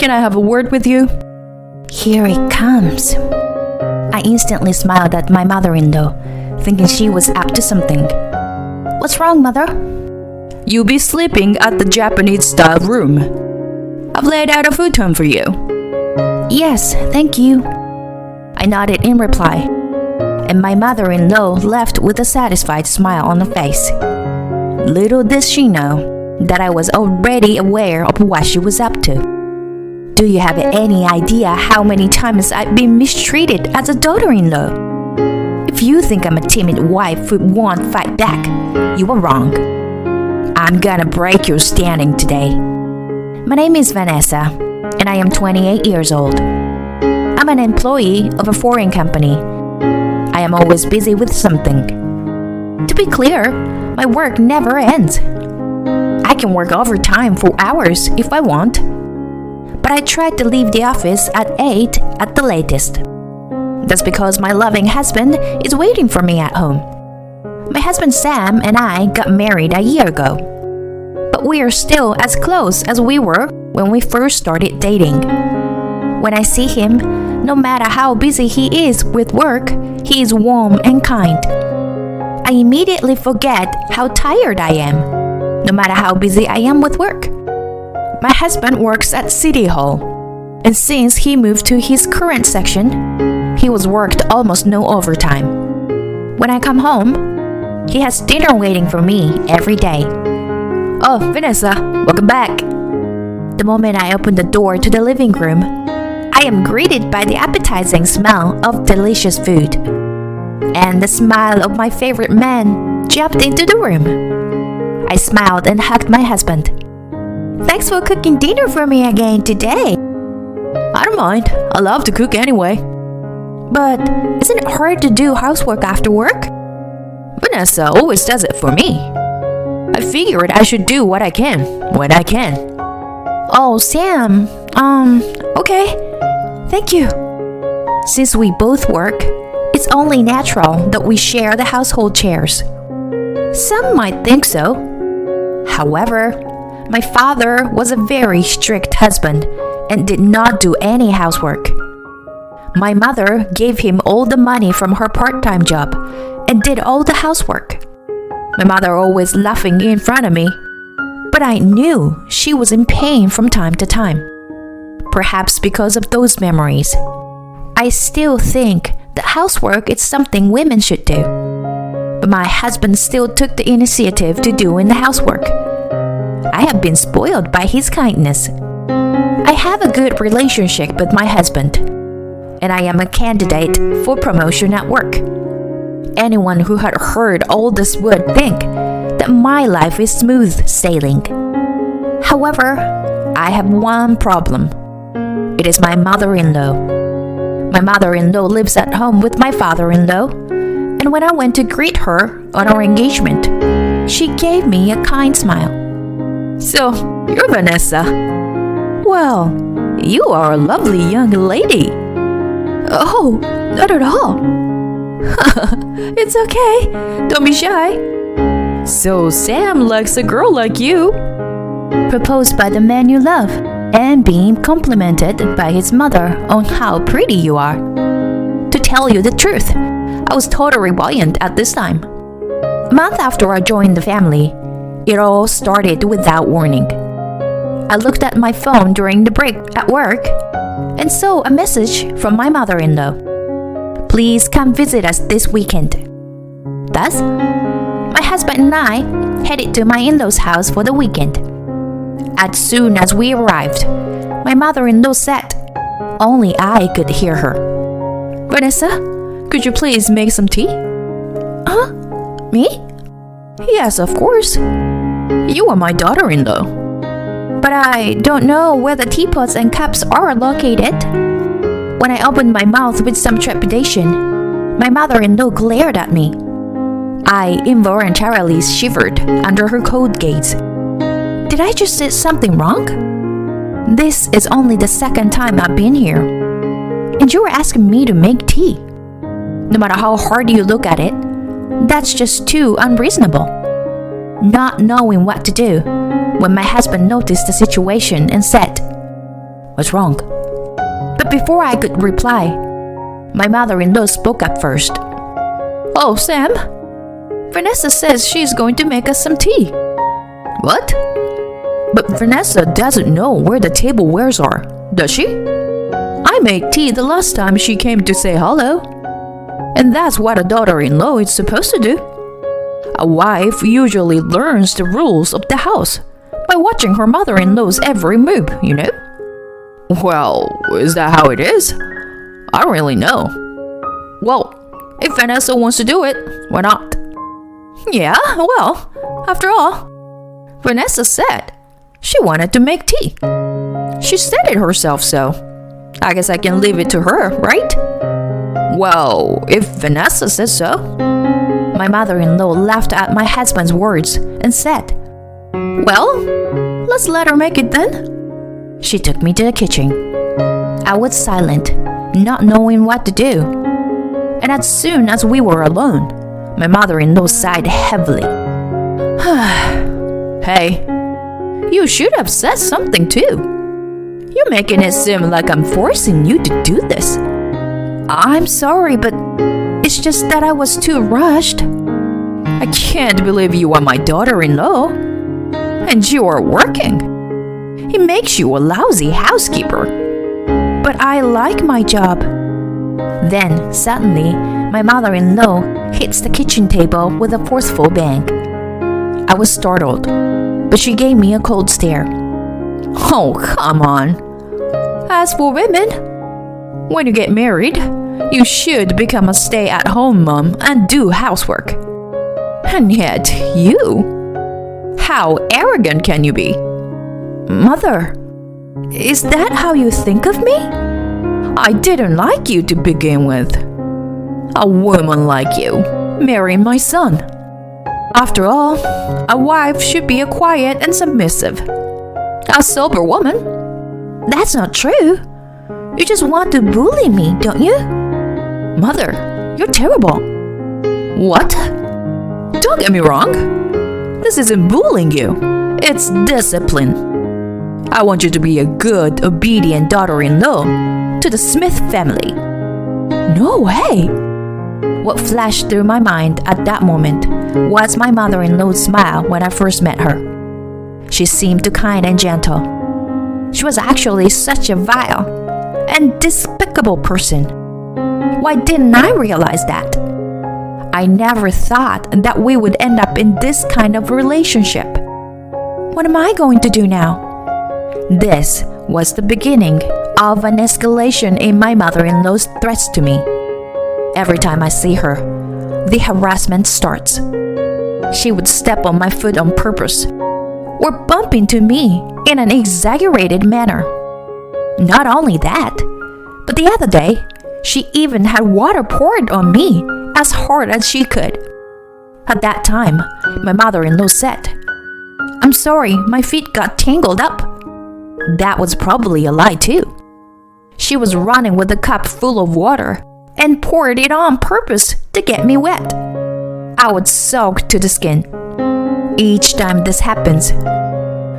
Can I have a word with you? Here it comes. I instantly smiled at my mother-in-law, thinking she was up to something. What's wrong, Mother? You'll be sleeping at the Japanese-style room. I've laid out a futon for you. Yes, thank you. I nodded in reply, and my mother-in-law left with a satisfied smile on her face. Little did she know that I was already aware of what she was up to. Do you have any idea how many times I've been mistreated as a daughter-in-law? If you think I'm a timid wife who won't fight back, you are wrong. I'm gonna break your standing today. My name is Vanessa, and I am 28 years old. I'm an employee of a foreign company. I am always busy with something. To be clear, my work never ends. I can work overtime for hours if I want. But I try to leave the office at 8 at the latest. That's because my loving husband is waiting for me at home. My husband Sam and I got married a year ago. But we are still as close as we were when we first started dating. When I see him, no matter how busy he is with work, he is warm and kind. I immediately forget how tired I am, no matter how busy I am with work. My husband works at City Hall, and since he moved to his current section, he was worked almost no overtime. When I come home, he has dinner waiting for me every day. Oh, Vanessa, welcome back. The moment I open the door to the living room, I am greeted by the appetizing smell of delicious food. And the smile of my favorite man jumped into the room. I smiled and hugged my husband. Thanks for cooking dinner for me again today. I don't mind. I love to cook anyway. But isn't it hard to do housework after work? Vanessa always does it for me. I figured I should do what I can when I can. Oh, Sam. Okay. Thank you. Since we both work, it's only natural that we share the household chores. Some might think so. However, my father was a very strict husband and did not do any housework. My mother gave him all the money from her part-time job and did all the housework. My mother always laughing in front of me, but I knew she was in pain from time to time. Perhaps because of those memories. I still think that housework is something women should do. But my husband still took the initiative to doing the housework. I have been spoiled by his kindness. I have a good relationship with my husband, and I am a candidate for promotion at work. Anyone who had heard all this would think that my life is smooth sailing. However, I have one problem. It is my mother-in-law. My mother-in-law lives at home with my father-in-law, and when I went to greet her on our engagement, she gave me a kind smile. So, you're Vanessa. Well, you are a lovely young lady. Oh, not at all. It's okay. Don't be shy. So, Sam likes a girl like you. Proposed by the man you love and being complimented by his mother on how pretty you are. To tell you the truth, I was totally buoyant at this time. A month after I joined the family, it all started without warning. I looked at my phone during the break at work and saw a message from my mother-in-law. Please come visit us this weekend. Thus, my husband and I headed to my in-laws' house for the weekend. As soon as we arrived, my mother-in-law said, only I could hear her, Vanessa, could you please make some tea? Huh? Me? Yes, of course. You are my daughter-in-law. But I don't know where the teapots and cups are located. When I opened my mouth with some trepidation, my mother-in-law glared at me. I involuntarily shivered under her cold gaze. Did I just say something wrong? This is only the second time I've been here. And you were asking me to make tea. No matter how hard you look at it, that's just too unreasonable. Not knowing what to do, when my husband noticed the situation and said, What's wrong? But before I could reply, my mother-in-law spoke up first. Oh, Sam, Vanessa says she's going to make us some tea. What? But Vanessa doesn't know where the tableware are, does she? I made tea the last time she came to say hello. And that's what a daughter-in-law is supposed to do. A wife usually learns the rules of the house by watching her mother-in-law's every move, you know? Well, is that how it is? I don't really know. Well, if Vanessa wants to do it, why not? Yeah, well, after all, Vanessa said she wanted to make tea. She said it herself, so I guess I can leave it to her, right? Well, if Vanessa says so. My mother-in-law laughed at my husband's words and said, Well, let's let her make it then. She took me to the kitchen. I was silent, not knowing what to do. And as soon as we were alone, my mother-in-law sighed heavily. Hey, you should have said something too. You're making it seem like I'm forcing you to do this. I'm sorry, but it's just that I was too rushed. I can't believe you are my daughter-in-law. And you are working. It makes you a lousy housekeeper. But I like my job. Then, suddenly, my mother-in-law hits the kitchen table with a forceful bang. I was startled, but she gave me a cold stare. Oh, come on. As for women, when you get married, you should become a stay-at-home mom and do housework. And yet, you? How arrogant can you be? Mother, is that how you think of me? I didn't like you to begin with. A woman like you marrying my son. After all, a wife should be a quiet and submissive. A sober woman. That's not true. You just want to bully me, don't you? Mother, you're terrible. What? Don't get me wrong. This isn't bullying you. It's discipline. I want you to be a good, obedient daughter-in-law to the Smith family. No way! What flashed through my mind at that moment was my mother-in-law's smile when I first met her. She seemed too kind and gentle. She was actually such a vile and despicable person. Why didn't I realize that? I never thought that we would end up in this kind of relationship. What am I going to do now? This was the beginning of an escalation in my mother-in-law's threats to me. Every time I see her, the harassment starts. She would step on my foot on purpose or bump into me in an exaggerated manner. Not only that, but the other day, she even had water poured on me as hard as she could. At that time, my mother-in-law said, "I'm sorry, my feet got tangled up." That was probably a lie too. She was running with a cup full of water and poured it on purpose to get me wet. I was soaked to the skin. Each time this happens,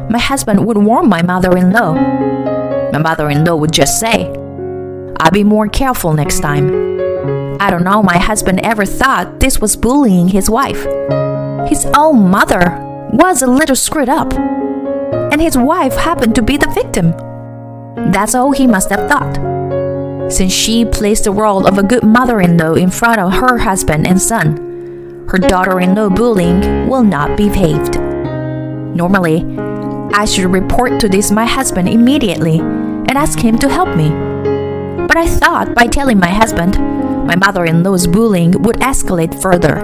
my husband would warn my mother-in-law. My mother-in-law would just say, "I'll be more careful next time." I don't know my husband ever thought this was bullying his wife. His own mother was a little screwed up, and his wife happened to be the victim. That's all he must have thought. Since she plays the role of a good mother-in-law in front of her husband and son, her daughter-in-law bullying will not be paved. Normally, I should report to this my husband immediately and ask him to help me. But I thought by telling my husband, my mother-in-law's bullying would escalate further.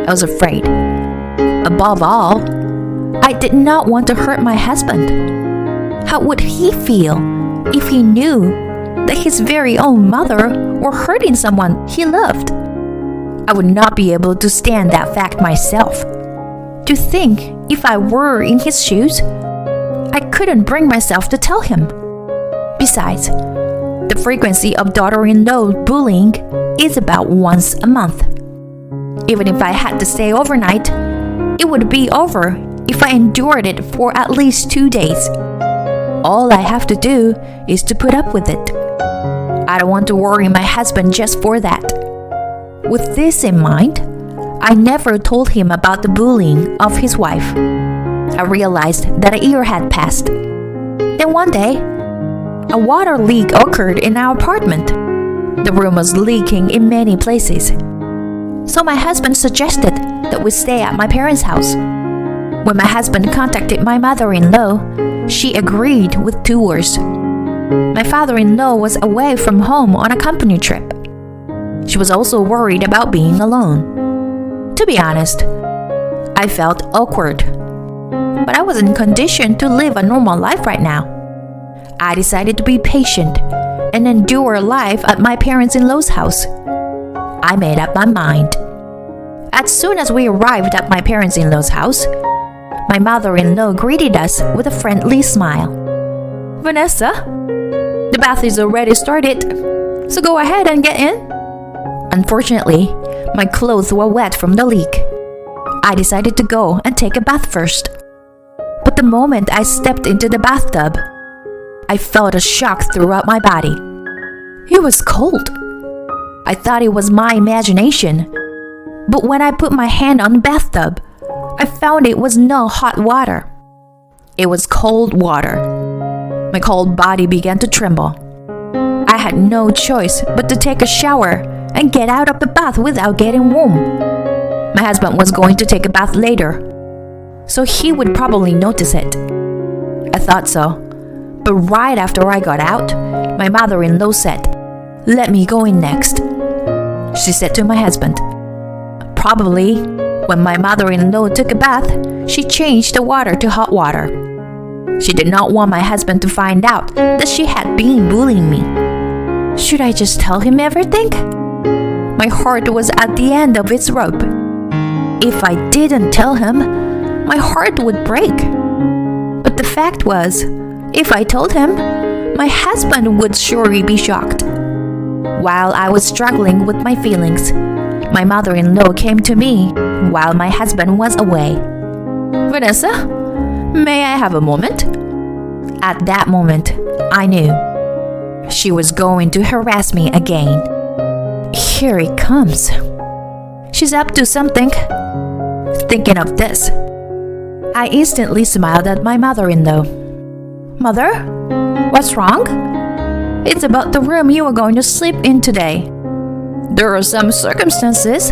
I was afraid. Above all, I did not want to hurt my husband. How would he feel if he knew that his very own mother were hurting someone he loved? I would not be able to stand that fact myself. To think if I were in his shoes, I couldn't bring myself to tell him. Besides, the frequency of daughter-in-law bullying is about once a month. Even if I had to stay overnight, it would be over if I endured it for at least 2 days. All I have to do is to put up with it. I don't want to worry my husband just for that. With this in mind, I never told him about the bullying of his wife. I realized that a year had passed. Then one day, a water leak occurred in our apartment. The room was leaking in many places. So my husband suggested that we stay at my parents' house. When my husband contacted my mother-in-law, she agreed with 2 words. My father-in-law was away from home on a company trip. She was also worried about being alone. To be honest, I felt awkward. But I wasn't conditioned to live a normal life right now. I decided to be patient and endure life at my parents-in-law's house. I made up my mind. As soon as we arrived at my parents-in-law's house, my mother-in-law greeted us with a friendly smile. Vanessa, the bath is already started, so go ahead and get in. Unfortunately, my clothes were wet from the leak. I decided to go and take a bath first. But the moment I stepped into the bathtub, I felt a shock throughout my body. It was cold. I thought it was my imagination. But when I put my hand on the bathtub, I found it was no hot water. It was cold water. My cold body began to tremble. I had no choice but to take a shower and get out of the bath without getting warm. My husband was going to take a bath later, so he would probably notice it. I thought so. But right after I got out, my mother-in-law said, "Let me go in next," she said to my husband. Probably, when my mother-in-law took a bath, she changed the water to hot water. She did not want my husband to find out that she had been bullying me. Should I just tell him everything? My heart was at the end of its rope. If I didn't tell him, my heart would break. But the fact was, if I told him, my husband would surely be shocked. While I was struggling with my feelings, my mother-in-law came to me while my husband was away. Vanessa, may I have a moment? At that moment, I knew she was going to harass me again. Here it comes. She's up to something. Thinking of this, I instantly smiled at my mother-in-law. "Mother, what's wrong?" "It's about the room you are going to sleep in today. There are some circumstances.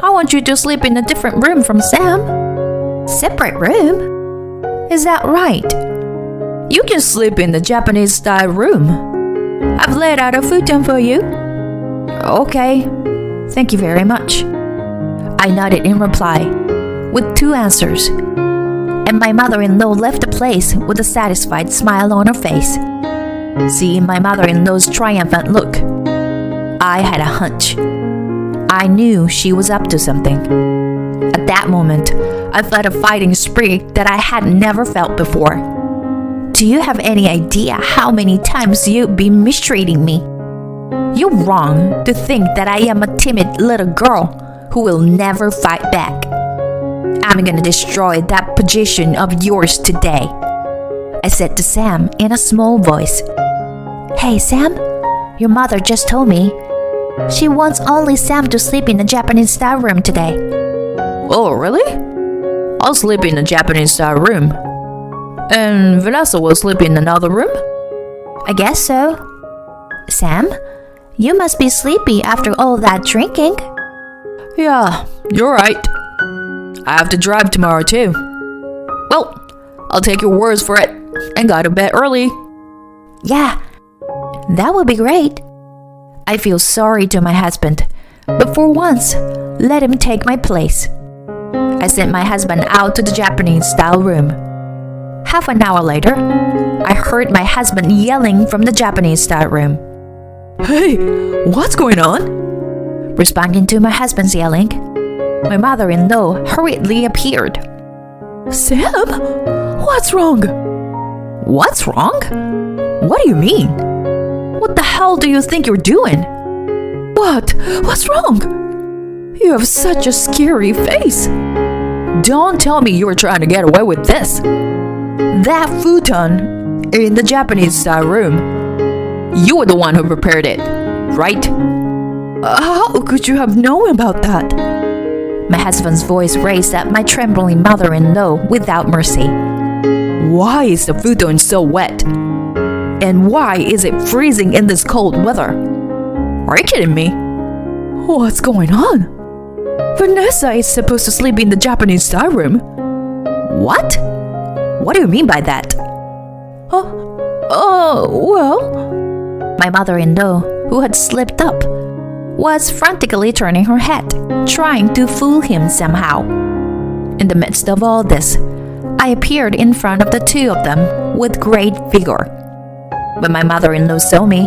I want you to sleep in a different room from Sam." "Separate room? Is that right?" You can sleep in the Japanese-style room. I've laid out a futon for you. Okay, thank you very much. I nodded in reply, with 2 answers. And my mother-in-law left the place with a satisfied smile on her face. Seeing my mother-in-law's triumphant look, I had a hunch. I knew she was up to something. At that moment, I felt a fighting spirit that I had never felt before. Do you have any idea how many times you've been mistreating me? You're wrong to think that I am a timid little girl who will never fight back. I'm gonna destroy that position of yours today, I said to Sam in a small voice. Hey Sam, your mother just told me she wants only Sam to sleep in the Japanese-style room today. Oh, really? I'll sleep in the Japanese-style room. And Vanessa will sleep in another room? I guess so. Sam, you must be sleepy after all that drinking. Yeah, you're right. I have to drive tomorrow too. Well, I'll take your words for it and go to bed early. Yeah, that would be great. I feel sorry to my husband, but for once, let him take my place. I sent my husband out to the Japanese-style room. Half an hour later, I heard my husband yelling from the Japanese-style room. Hey, what's going on? Responding to my husband's yelling, my mother-in-law hurriedly appeared. Sam, what's wrong? What's wrong? What do you mean? What the hell do you think you're doing? What's wrong? You have such a scary face. Don't tell me you were trying to get away with this. That futon in the Japanese-style room. You were the one who prepared it, right? How could you have known about that? My husband's voice raised at my trembling mother-in-law without mercy. Why is the futon so wet? And why is it freezing in this cold weather? Are you kidding me? What's going on? Vanessa is supposed to sleep in the Japanese-style room. What? What do you mean by that? Well... My mother-in-law, who had slipped up, was frantically turning her head, trying to fool him somehow. In the midst of all this, I appeared in front of the two of them with great vigor. When my mother-in-law saw me,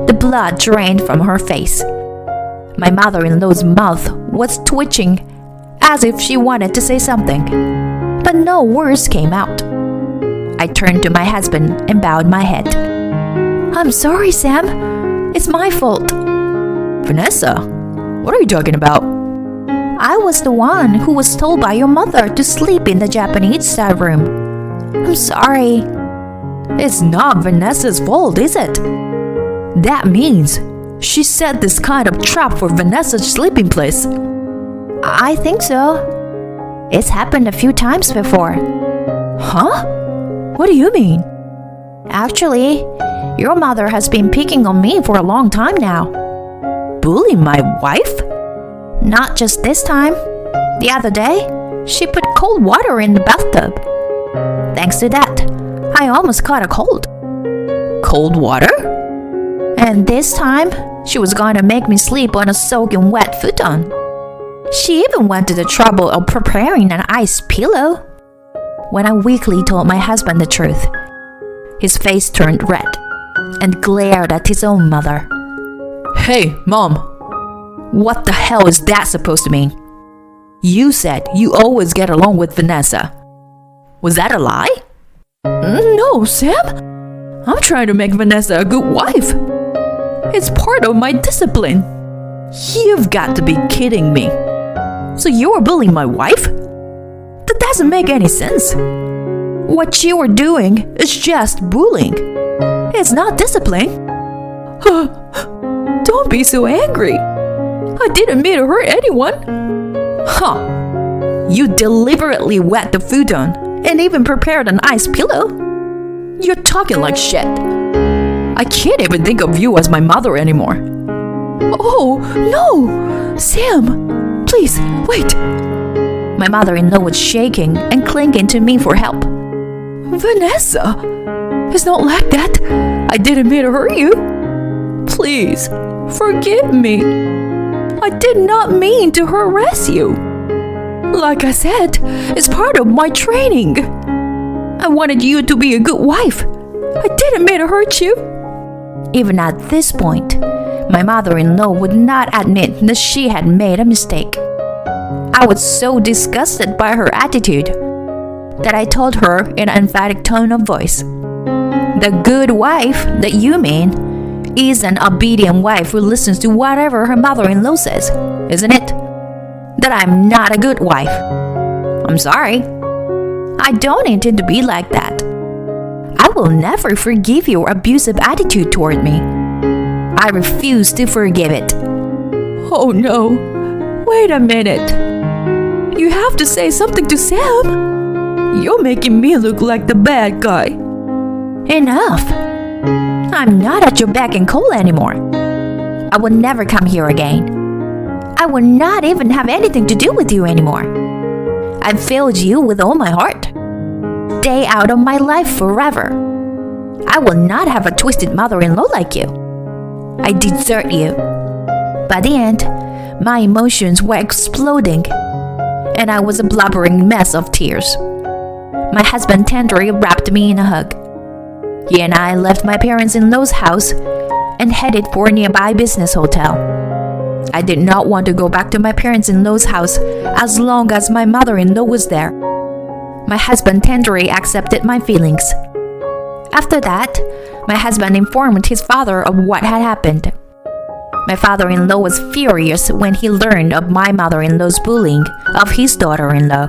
the blood drained from her face. My mother-in-law's mouth was twitching as if she wanted to say something, but no words came out. I turned to my husband and bowed my head. I'm sorry, Sam. It's my fault. Vanessa, what are you talking about? I was the one who was told by your mother to sleep in the Japanese-style room. I'm sorry. It's not Vanessa's fault, is it? That means she set this kind of trap for Vanessa's sleeping place. I think so. It's happened a few times before. Huh? What do you mean? Actually, your mother has been picking on me for a long time now. Bullying my wife? Not just this time. The other day, she put cold water in the bathtub. Thanks to that, I almost caught a cold. Cold water? And this time, she was going to make me sleep on a soaking wet futon. She even went to the trouble of preparing an ice pillow. When I weakly told my husband the truth, his face turned red and glared at his own mother. Hey, Mom. What the hell is that supposed to mean? You said you always get along with Vanessa. Was that a lie? No, Sam. I'm trying to make Vanessa a good wife. It's part of my discipline. You've got to be kidding me. So you were bullying my wife? That doesn't make any sense. What you were doing is just bullying. It's not discipline. Don't be so angry. I didn't mean to hurt anyone. You deliberately wet the futon and even prepared an ice pillow. You're talking like shit. I can't even think of you as my mother anymore. Oh, no! Sam, please, wait. My mother-in-law was shaking and clinging to me for help. Vanessa, it's not like that. I didn't mean to hurt you. Please, forgive me. I did not mean to harass you. Like I said, it's part of my training. I wanted you to be a good wife. I didn't mean to hurt you. Even at this point, my mother-in-law would not admit that she had made a mistake. I was so disgusted by her attitude that I told her in an emphatic tone of voice, "The good wife that you mean is an obedient wife who listens to whatever her mother-in-law says, isn't it? That I'm not a good wife. I'm sorry. I don't intend to be like that. I will never forgive your abusive attitude toward me. I refuse to forgive it." Oh no, wait a minute. You have to say something to Sam. You're making me look like the bad guy. Enough. I'm not at your beck and call anymore. I will never come here again. I will not even have anything to do with you anymore. I've failed you with all my heart. Stay out of my life forever. I will not have a twisted mother-in-law like you. I desert you. By the end, my emotions were exploding, and I was a blubbering mess of tears. My husband tenderly wrapped me in a hug. He and I left my parents-in-law's house and headed for a nearby business hotel. I did not want to go back to my parents-in-law's house as long as my mother-in-law was there. My husband tenderly accepted my feelings. After that, my husband informed his father of what had happened. My father-in-law was furious when he learned of my mother-in-law's bullying of his daughter-in-law.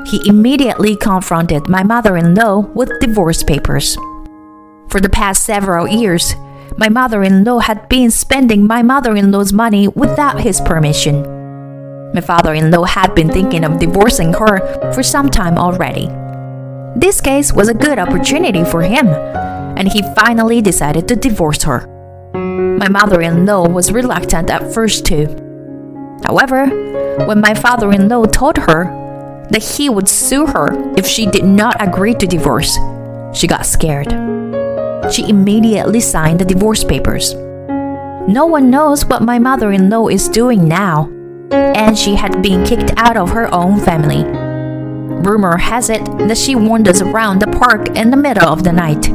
He immediately confronted my mother-in-law with divorce papers. For the past several years, my mother-in-law had been spending my mother-in-law's money without his permission. My father-in-law had been thinking of divorcing her for some time already. This case was a good opportunity for him, and he finally decided to divorce her. My mother-in-law was reluctant at first too. However, when my father-in-law told her that he would sue her if she did not agree to divorce, she got scared. She immediately signed the divorce papers. No one knows what my mother-in-law is doing now, and she had been kicked out of her own family. Rumor has it that she wanders around the park in the middle of the night,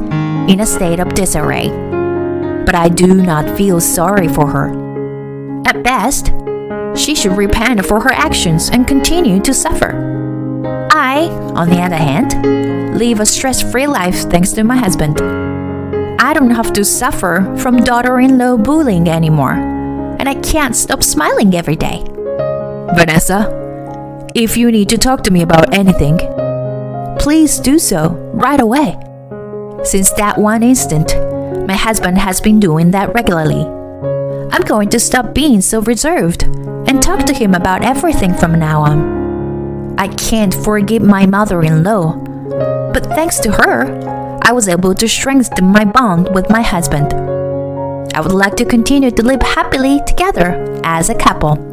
in a state of disarray. But I do not feel sorry for her. At best, she should repent for her actions and continue to suffer. I, on the other hand, live a stress-free life thanks to my husband. I don't have to suffer from daughter-in-law bullying anymore, and I can't stop smiling every day. Vanessa, if you need to talk to me about anything, Please do so right away. Since that one instant, my husband has been doing that regularly. I'm going to stop being so reserved and talk to him about everything from now on. I can't forgive my mother-in-law, but thanks to her, I was able to strengthen my bond with my husband. I would like to continue to live happily together as a couple.